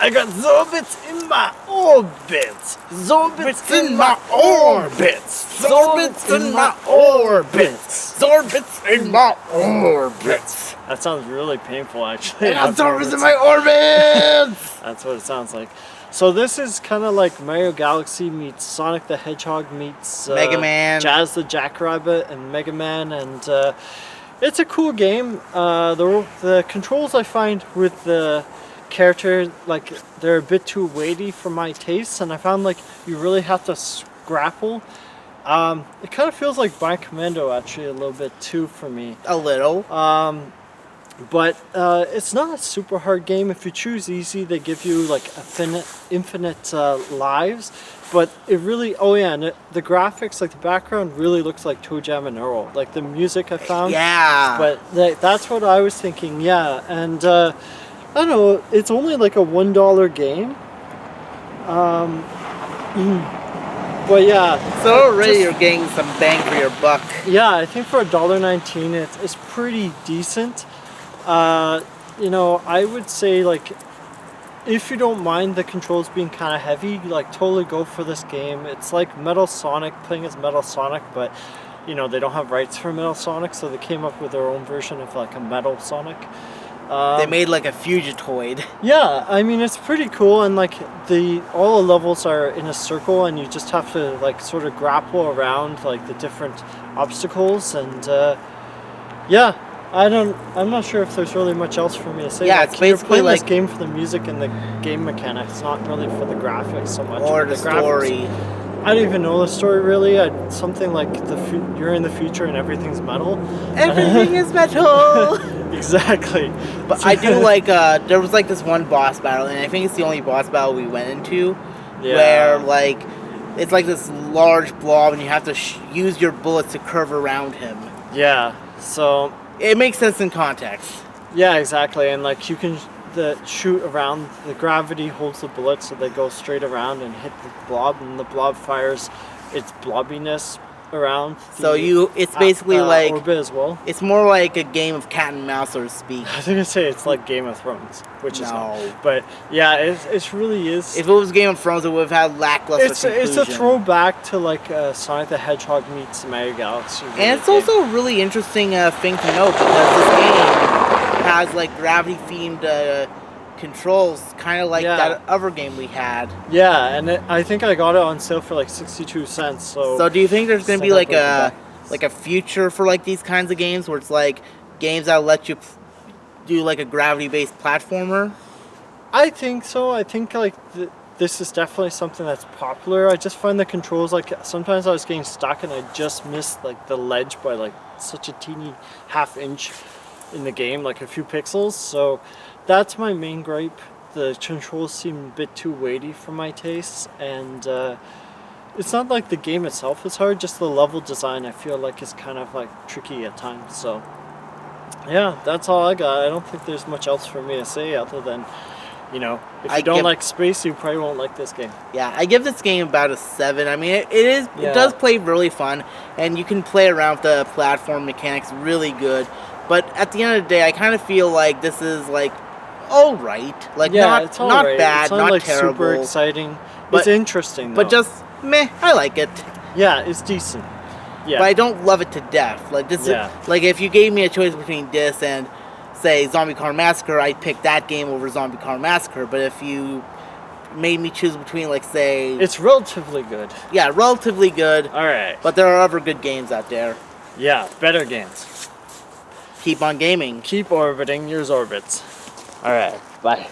I got Zorbits in my orbits. Zorbits in my orbits. Zorbits in my orbits. Zorbits in my orbits. That sounds really painful, actually. I got Zorbits in my orbits! That's what it sounds like. So this is kind of like Mario Galaxy meets Sonic the Hedgehog meets Mega Man, Jazz the Jackrabbit, and Mega Man, and it's a cool game. The controls I find with the character, like, they're a bit too weighty for my tastes, and I found like you really have to grapple. It kind of feels like Bind Commando actually a little bit too for me. A little. But it's not a super hard game. If you choose easy, they give you like infinite lives. But it really, oh yeah, and the graphics, like the background really looks like Toe Jam and Earl. Like the music I found. Yeah. But that's what I was thinking, yeah. And I don't know, it's only like a $1 game. But yeah. So already you're getting some bang for your buck. Yeah, I think for $1.19 it's pretty decent. You know, I would say like, if you don't mind the controls being kind of heavy, like totally go for this game. It's like Metal Sonic, playing as Metal Sonic, but you know, they don't have rights for Metal Sonic, so they came up with their own version of like a Metal Sonic. They made like a Fugitoid. Yeah, I mean, it's pretty cool, and like all the levels are in a circle, and you just have to like sort of grapple around like the different obstacles, and yeah, I'm not sure if there's really much else for me to say. Yeah, like, it's basically you're playing like this game for the music and the game mechanics, not really for the graphics so much. Or the story. I don't even know the story really. Something like you're in the future and everything's metal. Everything is metal. Exactly. But I do like there was like this one boss battle, and I think it's the only boss battle we went into, where like it's like this large blob, and you have to use your bullets to curve around him. Yeah. So it makes sense in context. Yeah, exactly, and like you can shoot around. The gravity holds the bullets, so they go straight around and hit the blob, and the blob fires its blobbiness around. So it's basically like orbit as well. It's more like a game of cat and mouse, so to speak. I was gonna say it's like Game of Thrones, which is not. But yeah, it really is. If it was Game of Thrones, it would have had lackluster. It's a throwback to like Sonic the Hedgehog meets Mario Galaxy. Really, and it's also a really interesting thing to note, because this game has like gravity themed controls, kind of like that other game we had. Yeah, and I think I got it on sale for like 62 cents. So do you think there's going to be like a future for like these kinds of games, where it's like games that let you do like a gravity based platformer? I think so. I think like this is definitely something that's popular. I just find the controls, like sometimes I was getting stuck and I just missed like the ledge by like such a teeny half-inch in the game, like a few pixels. So that's my main gripe. The controls seem a bit too weighty for my tastes, and it's not like the game itself is hard, just the level design I feel like is kind of like tricky at times. So yeah, that's all I got. I don't think there's much else for me to say other than, you know, if you don't like space, you probably won't like this game. Yeah, I give this game about a 7. I mean, it does play really fun, and you can play around with the platform mechanics really good. But at the end of the day, I kind of feel like this is like all right, like not bad, it's not like terrible, super exciting. But it's interesting, though. But just meh. I like it. Yeah, it's decent. Yeah, but I don't love it to death. Like this is like, if you gave me a choice between this and say Zombie Car Massacre, I'd pick that game over Zombie Car Massacre. But if you made me choose between, like, say, it's relatively good. Yeah, relatively good. All right. But there are other good games out there. Yeah, better games. Keep on gaming. Keep orbiting your Zorbits. All right. Bye.